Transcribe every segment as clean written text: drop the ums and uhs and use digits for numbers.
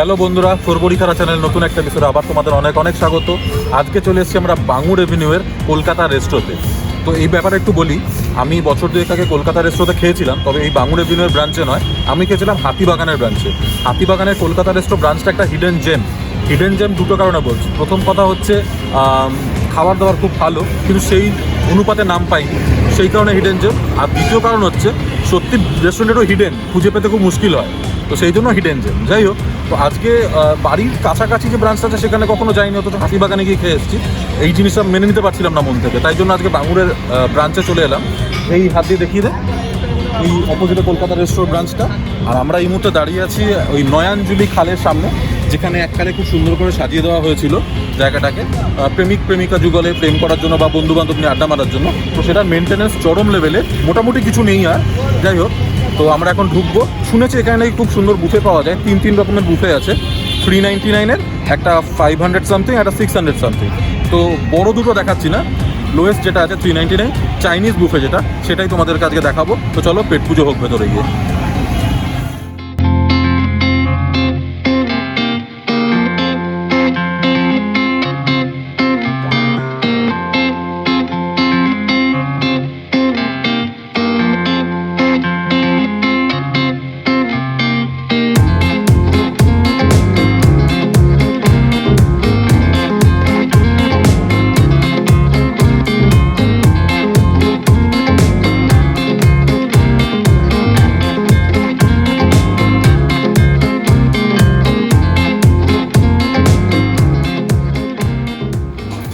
Hello বন্ধুরা, তোরবড়ি খারা channel নতুন একটা এপিসোডে আবার তোমাদের অনেক অনেক স্বাগত। আজকে চলে এসেছি আমরা বাঙুর এভিনিউয়ের কলকাতা রেস্টোতে। তো এই ব্যাপারে একটু বলি, আমি বছর দুয়েক আগে কলকাতা রেস্টোতে খেয়েছিলাম, তবে এই বাঙুর এভিনিউয়ের ব্রাঞ্চে নয়, আমি খেয়েছিলাম হাতিবাগানের ব্রাঞ্চে। হাতিবাগানের কলকাতা রেস্টো ব্রাঞ্চটা একটা হিডেন জেম দুটো কারণে বলছি। প্রথম কথা হচ্ছে খাবার দাবার খুব ভালো, কিন্তু সেই অনুপাতে নাম পাইনি, সেই কারণে হিডেন জেম। আর দ্বিতীয় কারণ হচ্ছে সত্যি রেস্টুরেন্টেরও হিডেন খুঁজে পেতে খুব মুশকিল হয়, তো সেই জন্য হিডেন জেম। যাই হোক, তো আজকে বাড়ির কাছাকাছি যে ব্রাঞ্চটা আছে সেখানে কখনো যাইনি, অথচ হাতিবাগানে গিয়ে খেয়ে এসেছি। এই জিনিসটা মেনে নিতে পারছিলাম না মন থেকে, তাই জন্য আজকে বাঙুরের ব্রাঞ্চে চলে এলাম। এই হাত দিয়ে দেখিয়ে দেয় এই অপোজিটে কলকাতা রেস্টোরেন্ট ব্রাঞ্চটা। আর আমরা এই মুহূর্তে দাঁড়িয়ে আছি ওই নয়াঞ্জলি খালের সামনে, যেখানে এককালে খুব সুন্দর করে সাজিয়ে দেওয়া হয়েছিল জায়গাটাকে প্রেমিক প্রেমিকা যুগলে প্রেম করার জন্য বা বন্ধু বান্ধব নিয়ে আড্ডা মারার জন্য। তো সেটার মেনটেন্যান্স চরম লেভেলে, মোটামুটি কিছু নেই আর। যাই হোক, তো আমরা এখন ঢুকবো। শুনেছি এখানে খুব সুন্দর বুফে পাওয়া যায়, তিন রকমের বুফে আছে। 399-এর একটা 500 সামথিং, একটা 600 সামথিং। তো বড় দুটো দেখাচ্ছি না, লোয়েস্ট যেটা আছে 399 চাইনিজ বুফে যেটা, সেটাই তোমাদেরকে আজকে দেখাবো। তো চলো পেট পুজো হোক ভেতরে গিয়ে।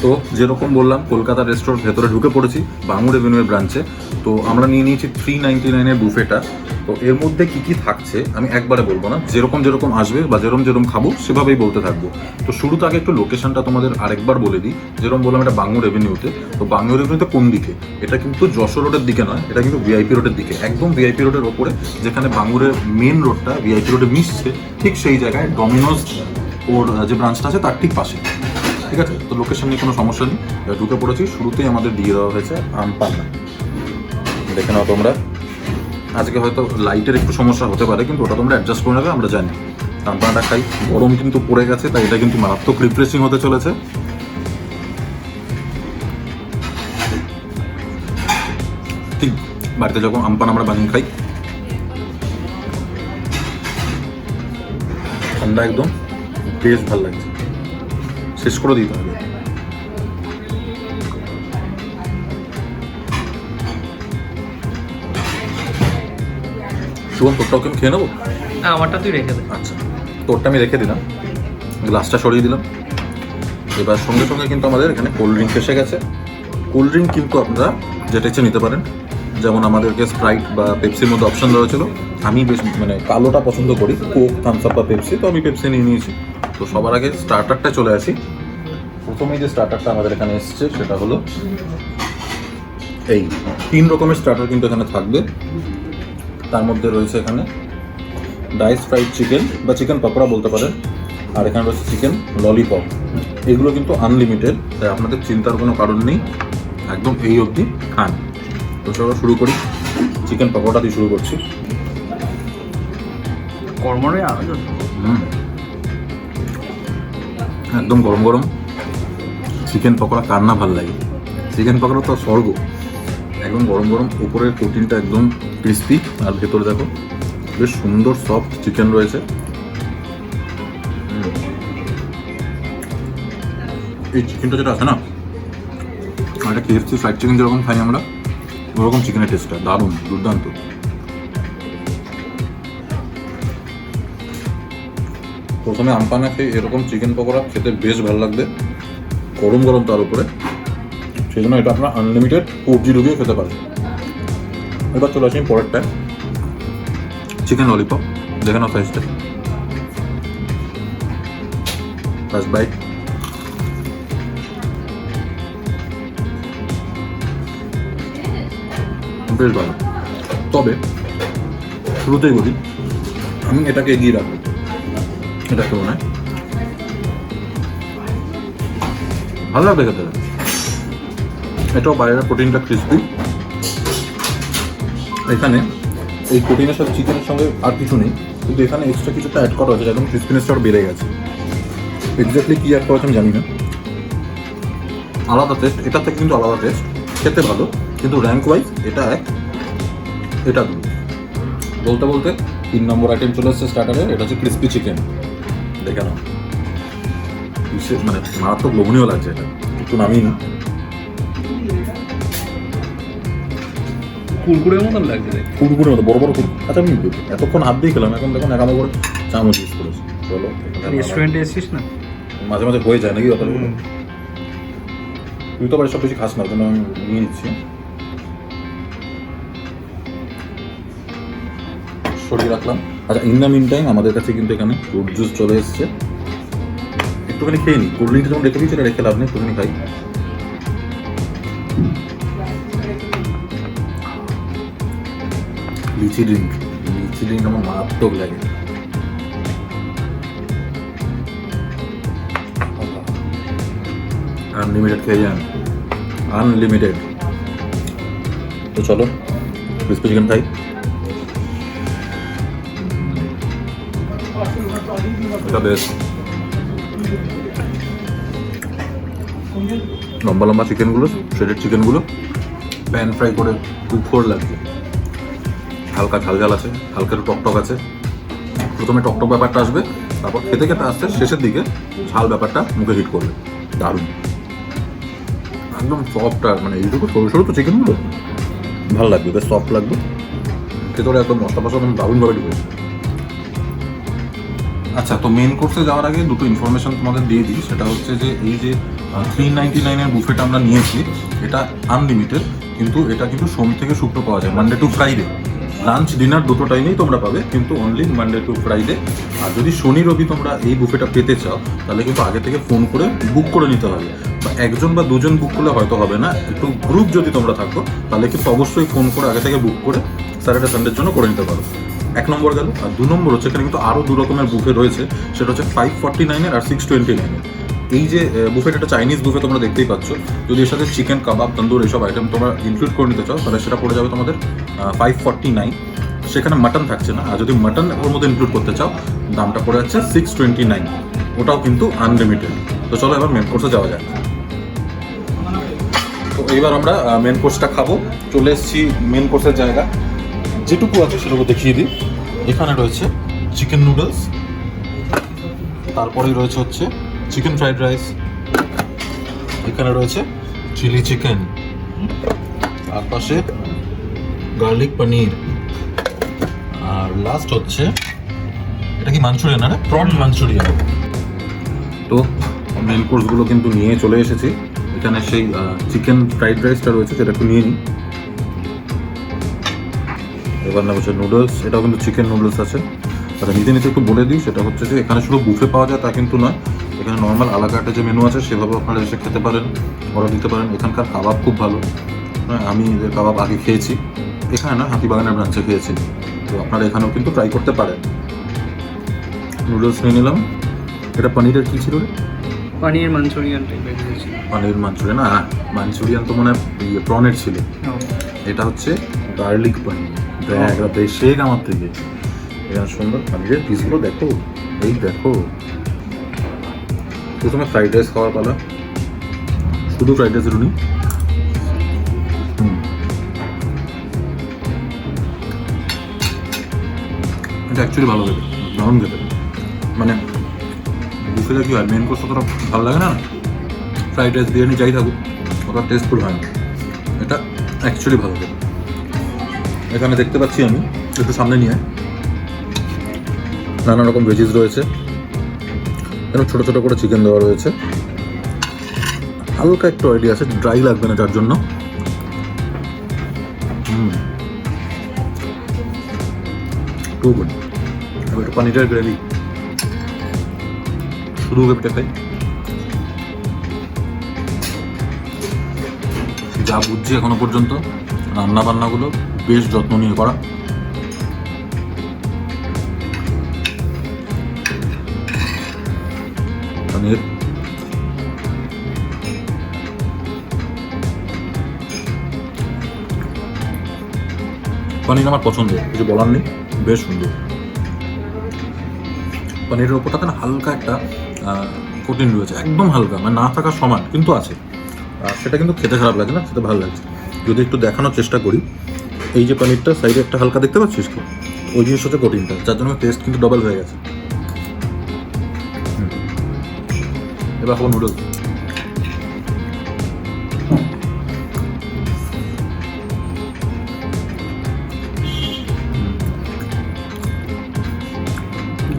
তো যেরকম বললাম, কলকাতা রেস্টোরেন্ট ভেতরে ঢুকে পড়েছি বাঙুর এভিনিউয়ের ব্রাঞ্চে। তো আমরা নিয়ে নিয়েছি 399-এর বুফেটা। তো এর মধ্যে কী কী থাকছে আমি একবারে বলবো না, যেরকম আসবে বা যেরকম খাবো সেভাবেই বলতে থাকবো। তো শুরুতে আগে একটু লোকেশনটা তোমাদের আরেকবার বলে দিই। যেরকম বললাম, এটা বাঙুর এভিনিউতে। তো বাঙুর এভিনিউতে কোন দিকে? এটা কিন্তু যশোর রোডের দিকে নয়, এটা কিন্তু ভিআইপি রোডের দিকে, একদম ভিআইপি রোডের ওপরে, যেখানে বাঙুরের মেন রোডটা ভিআইপি রোডে মিশছে, ঠিক সেই জায়গায় ডমিনোজ ওর যে ব্রাঞ্চটা আছে তার ঠিক পাশে। ঠিক আছে, তো লোকেশন নিয়ে কোনো সমস্যা নেই। ঢুকে পড়েছি, শুরুতেই আমাদের দিয়ে দেওয়া হয়েছে আম পান্না। দেখে নাও তোমরা। আজকে হয়তো লাইটের একটু সমস্যা হতে পারে, কিন্তু ওটা তোমরা অ্যাডজাস্ট করে নেবে, আমরা জানি। আম পান্নাটা খাই, গরম কিন্তু পড়ে গেছে, তাই এটা কিন্তু মারাত্মক রিফ্রেশিং হতে চলেছে। ঠিক বাড়িতে যখন আম পান্না আমরা বানিয়ে খাই, ঠান্ডা একদম, বেশ ভালো লাগছে। শেষ করে দিতে হবে। শুভম, তোরটাও আমি খেয়ে নেবো? না, আমারটা তুই রেখে দে। আচ্ছা, তোরটা আমি রেখে দিলাম, গ্লাসটা সরিয়ে দিলাম। এবার সঙ্গে সঙ্গে কিন্তু আমাদের এখানে কোল্ড ড্রিঙ্ক এসে গেছে। কোল্ড ড্রিঙ্ক কিন্তু আপনারা যেটা ইচ্ছে নিতে পারেন, যেমন আমাদেরকে স্প্রাইট বা পেপসির মধ্যে অপশন দেওয়া ছিল। আমি বেশ কালোটা পছন্দ করি, কোক, থামস আপ বা পেপসি, তো আমি পেপসি নিয়ে নিয়েছি। তো সবার আগে স্টার্টারটা চলে আসি। প্রথমেই যে স্টার্টারটা আমাদের এখানে এসছে সেটা হলো এই 3 রকমের স্টার্টার কিন্তু এখানে থাকবে। তার মধ্যে রয়েছে এখানে ডাইস ফ্রাইড চিকেন বা চিকেন পকোড়া বলতে পারেন, আর এখানে রয়েছে চিকেন ললিপপ। এগুলো কিন্তু আনলিমিটেড, তাই আপনাদের চিন্তার কোনো কারণ নেই, একদম এই অবধি খান। তো চলো শুরু করি, চিকেন পকোড়া দিয়ে শুরু করছি। একদম গরম গরম চিকেন পকোড়া, কার না ভালো লাগে? চিকেন পকোড়া তো স্বর্গ, একদম গরম গরম। উপরের প্রোটিনটা একদম ক্রিস্পি, আর ভেতরে দেখো বেশ সুন্দর সফট চিকেন রয়েছে। এই চিকেনটা যেটা আছে না, একটা KFC ফ্রাইড চিকেন যেরকম খাই আমরা, ওরকম চিকেনের টেস্টটা দারুণ, দুর্দান্ত। প্রথমে আমপানা খেয়ে এরকম চিকেন পকোড়া খেতে বেশ ভালো লাগবে, গরম গরম তার উপরে। সেই জন্য এটা আপনার আনলিমিটেড সবজি ঢুকিয়ে খেতে পারেন। এবার চলে আসি পরেরটা, চিকেন ললিপপ। দেখে নাও সাইজটা, ফার্স্ট বাইট। বেশ ভালো, তবে শুরুতেই বলি আমি এটাকে এগিয়ে রাখবো এটার তুলনায়। ভালো লাগবে খেতে, এটাও বাইরের প্রোটিনটা ক্রিসপি। এখানে এই প্রোটিনের সাথে চিকেনের সঙ্গে আর কিছু নেই, কিন্তু এখানে এক্সট্রা কিছুটা অ্যাড করা হয়েছে যেমন ক্রিসপিনেসটা আরও বেড়ে গেছে। এক্স্যাক্টলি কী অ্যাড করা হয়েছে আমি জানি না। আলাদা টেস্ট, এটা থেকে কিন্তু আলাদা টেস্ট, খেতে ভালো, কিন্তু র্যাঙ্ক ওয়াইজ এটা এক, এটা দুই। বলতে বলতে 3 নম্বর আইটেম চলে এসেছে স্টার্টারে, এটা হচ্ছে ক্রিসপি চিকেন। দেখে নাও, বিশেষ মানে মারাত্মক লোভনীয় লাগছে এটা, একটু নামিয়ে নিই। কুরকুরের মতন লাগছে দেখতে। কুড়কুড়ের মতো বড় বড় কুড়। আচ্ছা আমি এতক্ষণ হাত দিয়ে খেলাম, এখন দেখুন একামো করে চামচ ইউজ করেছি। চলো রেস্টুরেন্টে এসেছিস না? মাঝে মাঝে হয়ে যায় নাকি ব্যাপারগুলো। তুই তো বাড়ি সব বেশি খাস না, ওই জন্য আমি নিয়ে নিচ্ছি। সরিয়ে রাখলাম। আচ্ছা, ইন দ্য মিন টাইম আমাদের কাছে কিন্তু এখানে ফ্রুট জুস চলে এসছে। একটুখানি খেয়ে নিই, কোল্ড ড্রিঙ্কটা যখন রেখে দিচ্ছি এটা রেখে লাভ নেই, একটুখানি খাই। লিচি ড্রিঙ্ক, লিচি ড্রিঙ্ক আমার মারাত্মক লাগে। আনলিমিটেড খেয়ে যান, আনলিমিটেড। তো চলো ক্রিসপি চিকেন খাই। এটা বেশ লম্বা লম্বা চিকেনগুলো, শ্রেডেড চিকেনগুলো প্যান ফ্রাই করে খুব ফোর লাগছে। হালকা ঝাল ঝাল আছে, হালকা একটু টকটক আছে। প্রথমে টকটক ব্যাপারটা আসবে, তারপর খেতে খেতে আসতে শেষের দিকে ঝাল ব্যাপারটা মুখে হিট করবে। দারুণ, একদম সফট। আর মানে এইটুকু সরু সরু তো চিকেনগুলো ভালো লাগবে, বেশ সফট লাগবে ভেতরে, একদম মশলা ফসলা একদম দারুণভাবে ঢুকেছে। আচ্ছা, তো মেন কোর্সে যাওয়ার আগে দুটো ইনফরমেশন তোমাদের দিয়ে দিই। সেটা হচ্ছে যে এই যে 399-এর বুফেটা আমরা নিয়েছি, এটা আনলিমিটেড, কিন্তু এটা কিন্তু সোম থেকে শুক্র পাওয়া যায়, Monday to Friday. Lunch dinner দুটো টাইমেই তোমরা পাবে, কিন্তু অনলি মানডে টু ফ্রাইডে। আর যদি শনি রবি তোমরা এই বুফেটা পেতে চাও, তাহলে কিন্তু আগে থেকে ফোন করে বুক করে নিতে হবে। বা একজন বা দুজন বুক করলে হয়তো হবে না, একটু গ্রুপ যদি তোমরা থাকো তাহলে কিন্তু অবশ্যই ফোন করে আগে থেকে বুক করে স্যাটারডে সানডের জন্য করে নিতে পারো। 1 নম্বর গেল। আর 2 নম্বর হচ্ছে এখানে কিন্তু আরও 2 রকমের বুফে রয়েছে, সেটা হচ্ছে 549-এর আর 629-এর। এই যে বুফেট, একটা চাইনিজ বুফে তোমরা দেখতেই পাচ্ছ। যদি এর সাথে চিকেন, কাবাব, তন্দুর এইসব আইটেম তোমরা ইনক্লুড করে নিতে চাও, তাহলে সেটা পড়ে যাবে তোমাদের 549। সেখানে মাটন থাকছে না। আর যদি মাটন ওর মধ্যে ইনক্লুড করতে চাও, দামটা পড়ে যাচ্ছে 629। ওটাও কিন্তু আনলিমিটেড। তো চলো এবার মেন কোর্সে যাওয়া যায়। তো এইবার আমরা মেন কোর্সটা খাবো। চলে এসেছি মেন কোর্সের জায়গা, যেটুকু আছে সেটুকু দেখিয়ে দিই। এখানে রয়েছে চিকেন নুডলস, তারপরেই রয়েছে হচ্ছে চিকেন ফ্রাইড রাইস, এখানে রয়েছে চিলি চিকেন, তার পাশে গার্লিক পনির, আর লাস্ট হচ্ছে এটা কি মাঞ্চুরিয়ান, না প্রন মাঞ্চুরিয়ান। তো মেন কোর্সগুলো কিন্তু নিয়ে চলে এসেছি। এখানে সেই চিকেন ফ্রাইড রাইসটা রয়েছে, সেটা একটু নিয়ে নিই। এবার না হচ্ছে নুডলস, এটাও কিন্তু চিকেন নুডলস আছে। আচ্ছা, নিজে নিজে একটু বলে দিই, সেটা হচ্ছে যে এখানে শুধু বুফে পাওয়া যায় তা কিন্তু নয়, এখানে নর্মাল আলাকাটে যে মেনু আছে সেভাবে আপনারা এসে খেতে পারেন, অর্ডার দিতে পারেন। এখানকার কাবাব খুব ভালো, হ্যাঁ আমি এদের কাবাব আগে খেয়েছি, এখানে না হাতিবাগানের ব্রাঞ্চে খেয়েছি। তো আপনারা এখানেও কিন্তু ট্রাই করতে পারেন। নুডলস নিয়ে নিলাম। এটা পনিরের কী ছিল রে? পানির মাঞ্চুরিয়ান টাইপের ছিল। পানির মাঞ্চুরিয়ান না, মাঞ্চুরিয়ান তো মনে হয় প্রনের ছিল। এটা হচ্ছে গার্লিক পনির। একটা বেশি আমার থেকে এখানে সুন্দর পানিরের পিসগুলো দেখো, এই দেখো। প্রথমে ফ্রাইড রাইস খাওয়ার পালা, শুধু ফ্রাইড রাইস রুনি। এটা অ্যাকচুয়ালি ভালো লাগে, দারুণ খেতে। মানে বুফেটা কি হয়, মেন কোর্স অতটা ভালো লাগে না, ফ্রাইড রাইস বিরিয়ানি যাই থাকুক অতটা টেস্টফুল হয় না। এটা অ্যাকচুয়ালি ভালো লাগে। এখানে দেখতে পাচ্ছি আমি, একটু সামনে নিয়ে নানা রকম ভেজিস রয়েছে, এরকম ছোটো ছোটো করে চিকেন দেওয়া রয়েছে। হালকা একটু আইডিয়া আছে, ড্রাই লাগবে না যার জন্য। Too good. এবার একটু পানিটার গ্রেভি শুধু পেটে খাই। যা বুঝছি এখনো পর্যন্ত রান্না বান্নাগুলো বেশ যত্ন নিয়ে করা। পনির, পনির আমার পছন্দ, কিছু বলার নেই, বেশ সুন্দর। পনিরের ওপরটাতে না হালকা একটা কোটিং রয়েছে, একদম হালকা, মানে না থাকার সমান কিন্তু আছে। আর সেটা কিন্তু খেতে খারাপ লাগে না, সেটা ভালো লাগছে। যদি একটু দেখানোর চেষ্টা করি, এই যে পনিরটা সাইডে একটা হালকা দেখতে পাচ্ছিস কি, ওই জিনিস হচ্ছে কোটিংটা, যার জন্য টেস্ট কিন্তু ডবল হয়ে গেছে। এবার খাবো নুডলস।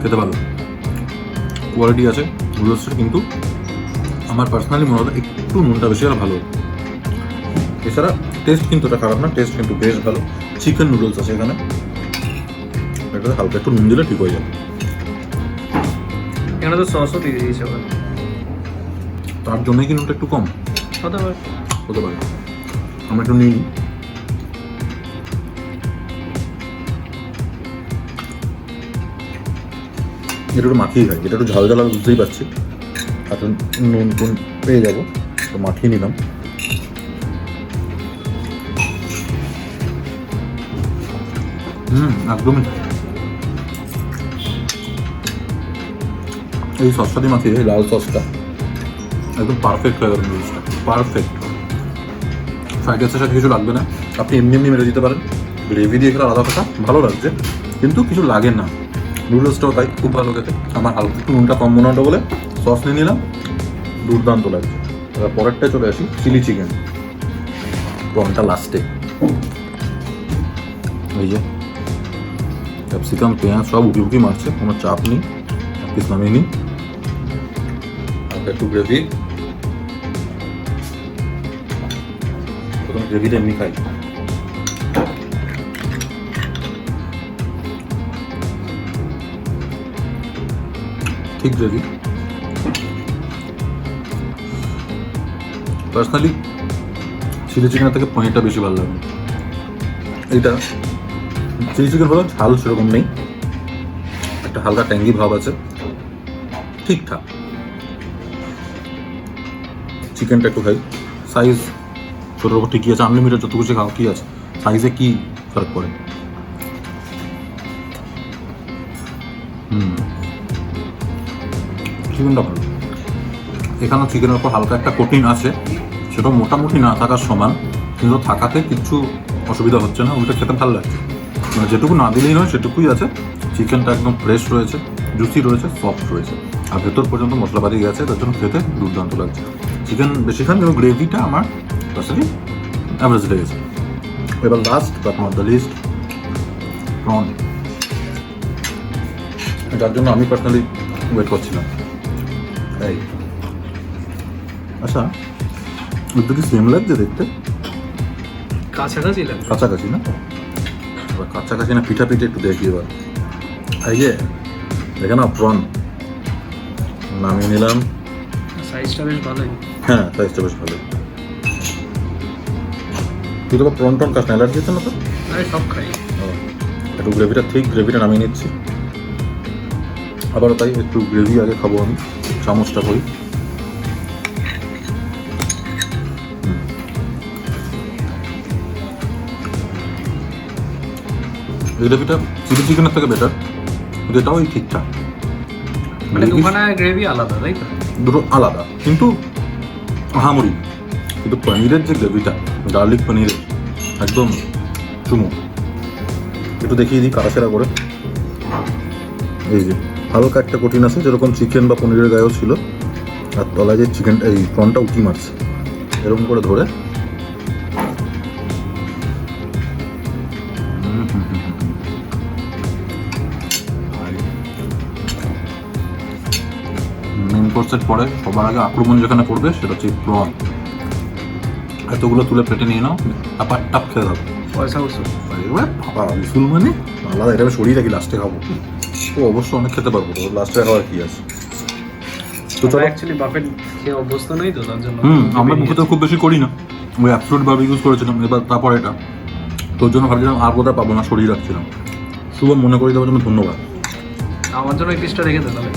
খেতে ভালো, কোয়ালিটি আছে নুডলসের, কিন্তু আমার পার্সোনালি মনে হলো একটু নুনটা বেশি আর ভালো। এছাড়া টেস্ট কিন্তু এটা খারাপ না, টেস্ট কিন্তু বেশ ভালো। চিকেন নুডলস আছে এখানে, এটাতে হালকা একটু নুন দিলে ঠিক হয়ে যাবে। এখানে তো সসও দিয়ে দিয়েছে আবার, তার জন্যই কি নুনটা একটু কম হতে পারে। হতে পারে। আমরা একটু নিই, এটা একটু মাখিয়ে খাই, এটা একটু ঝাল ঝাল আমি বুঝতেই পারছি, এখন নুন টুন পেয়ে যাবো, তো মাখিয়ে নিলাম। একদমই এই সসটা দিয়ে মাখিয়ে, এই লাল সসটা একদম পারফেক্ট হয়ে গেল নুডলসটা, পারফেক্ট। ফ্রাইড রাইসের সাথে কিছু লাগবে না, আপনি এমনি এমনি মেরে দিতে পারেন। গ্রেভি দিয়ে খেলে আলাদা কথা, ভালো লাগছে, কিন্তু কিছু লাগে না। নুডলসটাও তাই খুব ভালো খেতে। আমার হালকা একটু নুনটা কম মনে হতো বলে সস নিয়ে নিলাম, দুর্দান্ত লাগছে। এবার পরেরটায় চলে আসি, চিলি চিকেন। প্রনটা লাস্টে, এই যে ক্যাপসিকাম পেঁয়াজ সব উকি উকি মারছে, কোনো চাপ নেই, পিস নামিয়ে নিই। একটু গ্রেভি, প্রথমে গ্রেভিটা এমনি খাই। ঠিক গ্রেভি। পার্সোনালি চিলি চিকেনের থেকে পনিরটা বেশি ভালো লাগে। এইটা চিলি চিকেন হলো ঝাল সেরকম নেই, একটা হালকা ট্যাঙ্গি ভাব আছে, ঠিকঠাক। চিকেনটা একটু খাই, সাইজ ছোটোর উপর ঠিকই আছে, আনলিমিটেড যত কিছু খাও কি আছে, সাইজে কি ফরক পড়ে। চিকেনটা ভালো, এখানেও চিকেনের উপর হালকা একটা কোটিং আছে, সেটা মোটামুটি না থাকার সমান, কিন্তু থাকাতে কিছু অসুবিধা হচ্ছে না, ওইটা খেতে ভালো লাগছে। মানে যেটুকু না দিলেই নয় সেটুকুই আছে। চিকেনটা একদম ফ্রেশ রয়েছে, জুসি রয়েছে, সফট রয়েছে, আর ভেতর পর্যন্ত মশলাপাতি গেছে, তার জন্য খেতে দুর্দান্ত লাগছে। চিকেন বেশি খান, কিন্তু গ্রেভিটা আমার পার্সোনালি অ্যাভারেজ লেগেছে। এবার last but not the least, prawn, যার জন্য আমি পার্সোনালি ওয়েট করছিলাম। এই আচ্ছা, ওটা কি সেম লাগছে দেখতে? কাছাকাছি লাগে, কাছাকাছি না? এবার কাছাকাছি না পিঠা পিঠে একটু দেখি এবার। এই যে দেখে না, প্রন নামিয়ে নিলাম। সাইজটা বেশ ভালোই। হ্যাঁ, সাইজটা বেশ ভালো। তুই তো প্রন টন কাজ না, অ্যালার্জি হচ্ছে না তো? আরে সব খাই। একটু গ্রেভিটা, ঠিক গ্রেভিটা নামিয়ে নিচ্ছি। আবারও তাই, একটু গ্রেভি আগে খাবো আমি, চামচটা করি। এই গ্রেভিটা চিলি চিকেনের থেকে বেটার, কিন্তু এটাও এই ঠিকঠাক। মানে দুখানা গ্রেভি আলাদা, তাই তো? দুটো আলাদা কিন্তু আহামরি, কিন্তু পনিরের যে গ্রেভিটা, গার্লিক পনিরের একদম চুমু। একটু দেখিয়ে দিই কারাসেরা করে। এই যে হালকা একটা কঠিন আছে, যেরকম চিকেন বা পনিরের গায়েও ছিল, আর তলায় যে চিকেনটা, এই প্রনটা উঁকি মারছে, এরকম করে ধরে মেন কোর্সের পরে সবার আগে আক্রমণ যেখানে করবে সেটা হচ্ছে প্রন। এতগুলো তুলে প্লেটে নিয়ে নাও, আবার টাপ খেয়ে দাও। পয়সা উৎসব। বাবা বিশুল মানে আলাদা, এটা আমি সরিয়ে রাখি, লাস্টে খাবো। তো অবশ্য অনেক খেতে পারবো, তো লাস্টে খাওয়ার কি আছে। তো চলো, অ্যাকচুয়ালি বাফেট খেয়ে অভ্যস্ত নই তো, তার জন্য আমরা মুখে তো খুব বেশি করি না, ওই অ্যাবসোলুট ভাবে ইউজ করেছিলাম, এবার তারপর এটা তোর জন্য ভাবছিলাম আর কোথায় পাবো না, সরিয়ে রাখছিলাম। শুভম মনে করে দেওয়ার জন্য ধন্যবাদ। আমার জন্য এই ডিশটা রেখে দে তাহলে।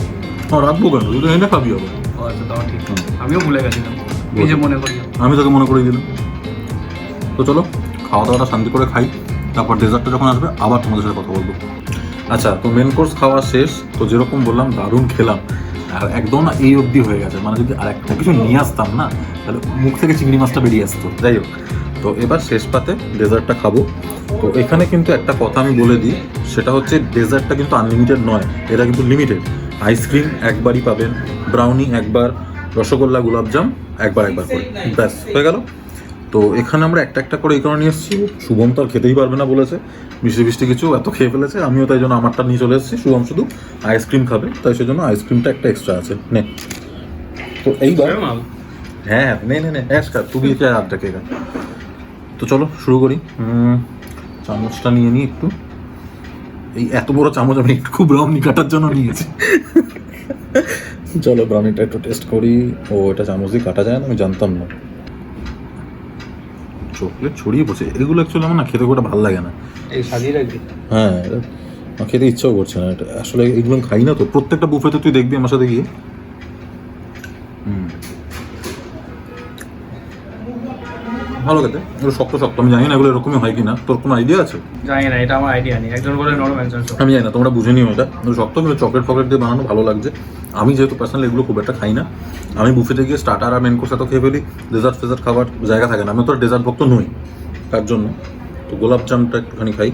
হ্যাঁ, রাখবো কেন, তুই তো এনে খাবি আবার। ও আচ্ছা, তাও ঠিক। আমিও ভুলে গেছিলাম, নিজে মনে করি। আমি তোকে মনে করে দিলাম। তো চলো খাওয়া দাওয়াটা শান্তি করে খাই, তারপর ডেজার্টটা যখন আসবে আবার তোমাদের সাথে কথা বলবো। আচ্ছা, তো মেন কোর্স খাওয়া শেষ, তো যেরকম বললাম দারুণ খেলাম, আর একদম না এই অবধি হয়ে গেছে, মানে যদি আর একটা কিছু নিয়ে আসতাম না তাহলে মুখ থেকে চিংড়ি মাছটা বেরিয়ে আসতো। যাই হোক, তো এবার শেষ পাতে ডেজার্টটা খাবো। তো এখানে কিন্তু একটা কথা আমি বলে দিই, সেটা হচ্ছে ডেজার্টটা কিন্তু আনলিমিটেড নয়, এটা কিন্তু লিমিটেড। আইসক্রিম একবারই পাবেন, ব্রাউনি একবার, রসগোল্লা গোলাপজাম একবার করে, ব্যাস হয়ে গেল। তো এখানে আমরা একটা একটা করে এই কারণে নিয়ে এসেছি, শুভম তো আর খেতেই পারবে না বলেছে, মিষ্টি কিছু এত খেয়ে ফেলেছে, আমিও তাই জন্য আমারটা নিয়ে চলে এসেছি। শুভম শুধু আইসক্রিম খাবে, তাই সেজন্য আইসক্রিমটা একটা এক্সট্রা আছে, নে। তো এইবার হ্যাঁ নে এক্সট্রা তুমি এটা আড্ডা খেয়ে। তো চলো শুরু করি। চামচটা নিয়ে নিই একটু, এই এত বড় চামচ আমি একটু ব্রাউনি কাটার জন্য নিয়েছি। চলো ব্রাউনিটা একটু টেস্ট করি। ও এটা চামচ দিয়ে কাটা যায় না, আমি জানতাম না। চকলেট ছড়িয়ে পড়ছে, এগুলো অ্যাকচুয়ালি আমার না খেতে খুব ভালো লাগে না। এই সাজিয়ে রাখবি? হ্যাঁ, আমার খেতে ইচ্ছাও করছে না এটা, আসলে এগুলো খাই না তো। প্রত্যেকটা বুফেতে তুই দেখবি আমার সাথে গিয়ে। ভালো খেতে, এগুলো শক্ত আমি জানি না এগুলো এরকমই হয় কিনা, তোর কোনো আইডিয়া আছে? জানি না, এটা আমার আইডিয়া নেই, একজন বলে নরম একজন শক্ত। আমি জানি না, তোমরা বুঝে নিও এটা। শক্ত কিন্তু চকলেট দিয়ে বানানো ভালো লাগছে। আমি যেহেতু পার্সোনালি এগুলো খুব একটা খাই না, আমি বুফেতে গিয়ে স্টার্টার আর মেন কোর্স এত খেয়ে ফেলি, ডেজার্ট খাবার জায়গা থাকে না। আমি তো ডেজার্ট ভক্ত নই, তার জন্য। তো গোলাপ জামটা একটুখানি খাই।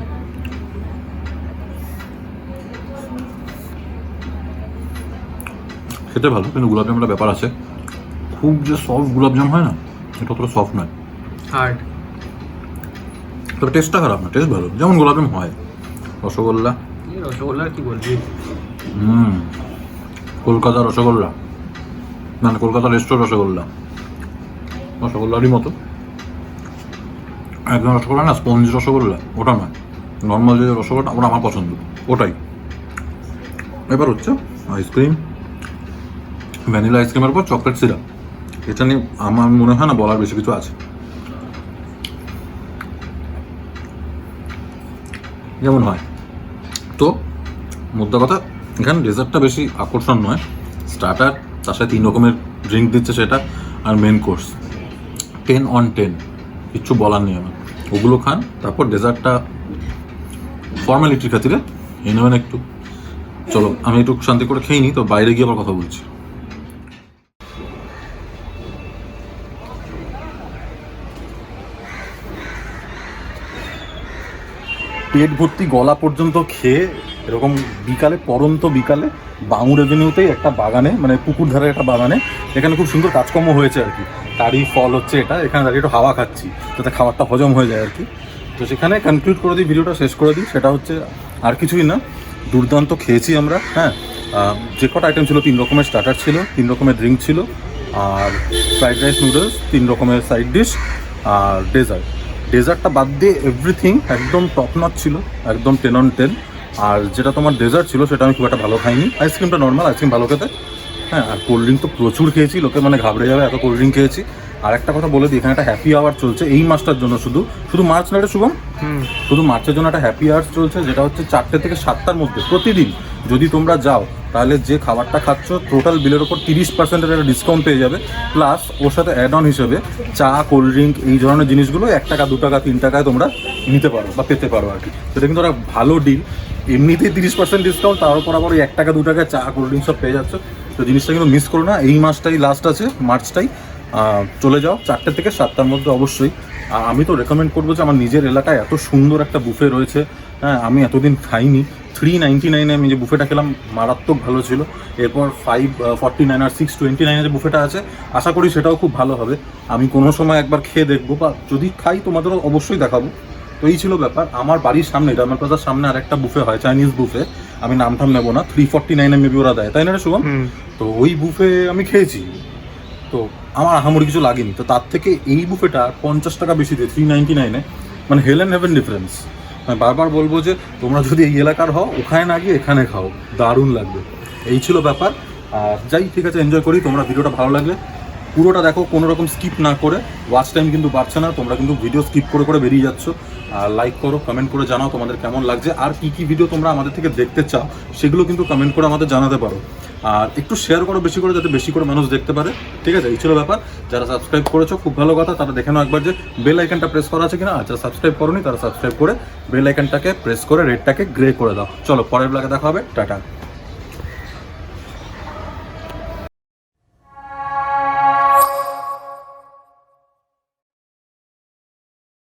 খেতে ভালো, কিন্তু গোলাপ জামটা ব্যাপার আছে, খুব যে সফট গোলাপ জাম হয় না, এটা অতটা সফট নয়, হার্ড। তবে টেস্টটা খারাপ না, টেস্ট ভালো, যেমন গোলাপ জাম হয়। রসগোল্লা, রসগোল্লা কি বলবি? কলকাতা রসগোল্লা, না কলকাতা রেস্টোর রসগোল্লারই মতো একদম। রসগোল্লা না, স্পঞ্জ রসগোল্লা ওটা নয়, নর্মাল যে রসগোল্লাটা ওটা আমার পছন্দ, ওটাই। এবার হচ্ছে আইসক্রিম, ভ্যানিলা আইসক্রিমের পর চকলেট সিরাপ। এটা নিয়ে আমার মনে হয় না বলার বেশি কিছু আছে। যেমন হয় তো মোদ্দা কথা, এখানে ডেজার্টটা বেশি আকর্ষণ নয়, স্টার্টার, তার সাথে 3 রকমের ড্রিঙ্ক দিচ্ছে সেটা, আর মেন কোর্স 10/10, কিচ্ছু বলার নেই আমার। ওগুলো খান, তারপর ডেজার্টটা ফর্মালিটির খাতিরে এই নেবেন একটু। চলো আমি একটু শান্তি করে খেয়ে নিই, তো বাইরে গিয়ে আবার কথা বলছি। পেট ভর্তি গলা পর্যন্ত খেয়ে এরকম বিকালে, পরন্ত বিকালে বাঙুর এভিনিউতেই একটা বাগানে, মানে পুকুর ধারে একটা বাগানে, এখানে খুব সুন্দর কাজকর্ম হয়েছে আর কি, তারই ফল হচ্ছে এটা। এখানে দাঁড়িয়ে একটু হাওয়া খাচ্ছি যাতে খাবারটা হজম হয়ে যায় আর কি। তো সেখানে কনক্লুড করে দিই, ভিডিওটা শেষ করে দিই। সেটা হচ্ছে আর কিছুই না, দুর্দান্ত খেয়েছি আমরা। হ্যাঁ, যে কটা আইটেম ছিল, 3 রকমের স্টার্টার ছিল, 3 রকমের ড্রিঙ্ক ছিল, আর ফ্রাইড রাইস, নুডলস, 3 রকমের সাইড ডিশ, আর ডেজার্টটা বাদ দিয়ে এভরিথিং একদম টপ নচ ছিল, একদম 10/10। আর যেটা তোমার ডেজার্ট ছিল সেটা আমি খুব একটা ভালো খাইনি। আইসক্রিমটা নর্মাল, আইসক্রিম ভালো খেতে। হ্যাঁ, আর কোল্ড ড্রিঙ্ক তো প্রচুর খেয়েছি, লোকে মানে ঘাবড়ে যাবে এত কোল্ড ড্রিঙ্ক খেয়েছি। আর একটা কথা বলে দিই, এখানে একটা হ্যাপি আওয়ার চলছে এই মাসটার জন্য, শুধু মার্চ না, এটা শুভম, শুধু মার্চের জন্য একটা হ্যাপি আওয়ার চলছে, যেটা হচ্ছে 4টে থেকে 7টার মধ্যে প্রতিদিন যদি তোমরা যাও, তাহলে যে খাবারটা খাচ্ছ টোটাল বিলের ওপর 30% একটা ডিসকাউন্ট পেয়ে যাবে। প্লাস ওর সাথে অ্যাড অন হিসেবে চা, কোল্ড ড্রিঙ্ক, এই ধরনের জিনিসগুলো 1 টাকা, 2 টাকা, 3 টাকায় তোমরা নিতে পারো বা পেতে পারো আর কি। সেটা কিন্তু একটা ভালো ডিল, এমনিতেই 30% ডিসকাউন্ট, তার উপর আবার ওই 1 টাকা 2 টাকায় চা, কোল্ড ড্রিঙ্ক সব পেয়ে যাচ্ছে। তো জিনিসটা কিন্তু মিস করো না, এই মাসটাই লাস্ট আছে, মার্চটাই। চলে যাও 4টে থেকে 7টার মধ্যে অবশ্যই। আমি তো রেকমেন্ড করবো যে আমার নিজের এলাকায় এত সুন্দর একটা বুফে রয়েছে, হ্যাঁ, আমি এতদিন খাইনি। 399 আমি যে বুফেটা খেলাম মারাত্মক ভালো ছিল। এরপর 549 আর 629 যে বুফেটা আছে, আশা করি সেটাও খুব ভালো হবে। আমি কোনো সময় একবার খেয়ে দেখবো, বা যদি খাই তোমাদেরও অবশ্যই দেখাবো। তো এই ছিল ব্যাপার। আমার বাড়ির সামনে, ডায়মন্ড প্লাজার সামনে আর একটা বুফে হয়, চাইনিজ বুফে, আমি নামটাম নেবো না, 349 মেবি ওরা দেয়, তাই না রে শুভম? তো ওই বুফে আমি খেয়েছি, তো আমার আহামরি কিছু লাগেনি। তো তার থেকে এই বুফেটা 50 টাকা বেশি দিয়ে 399, মানে হেল অ্যান্ড হেভেন ডিফারেন্স। আমি বারবার বলবো যে তোমরা যদি এই এলাকার হও, ওখানে না গিয়ে এখানে খাও, দারুণ লাগবে। এই ছিল ব্যাপার। আর যাই, ঠিক আছে, এনজয় করি। তোমরা ভিডিওটা ভালো লাগলে পুরোটা দেখো, কোনো রকম স্কিপ না করে। ওয়াচ টাইম কিন্তু বাড়ছে না, তোমরা কিন্তু ভিডিও স্কিপ করে করে বেরিয়ে যাচ্ছ। আর লাইক করো, কমেন্ট করে জানাও তোমাদের কেমন লাগছে, আর কি কি ভিডিও তোমরা আমাদের থেকে দেখতে চাও সেগুলো কিন্তু কমেন্ট করে আমাদের জানাতে পারো। আর একটু শেয়ার করো বেশি করে, যাতে বেশি করে মানুষ দেখতে পারে। ঠিক আছে, এই ছিল ব্যাপার। যারা সাবস্ক্রাইব করেছো খুব ভালো কথা, তারা দেখে নাও একবার যে বেল আইকনটা প্রেস করা আছে কিনা। আর যারা সাবস্ক্রাইব করোনি তারা সাবস্ক্রাইব করে বেল আইকনটাকে প্রেস করে রেডটাকে গ্রে করে দাও। চলো পরের ব্লগে দেখা হবে, টাটা।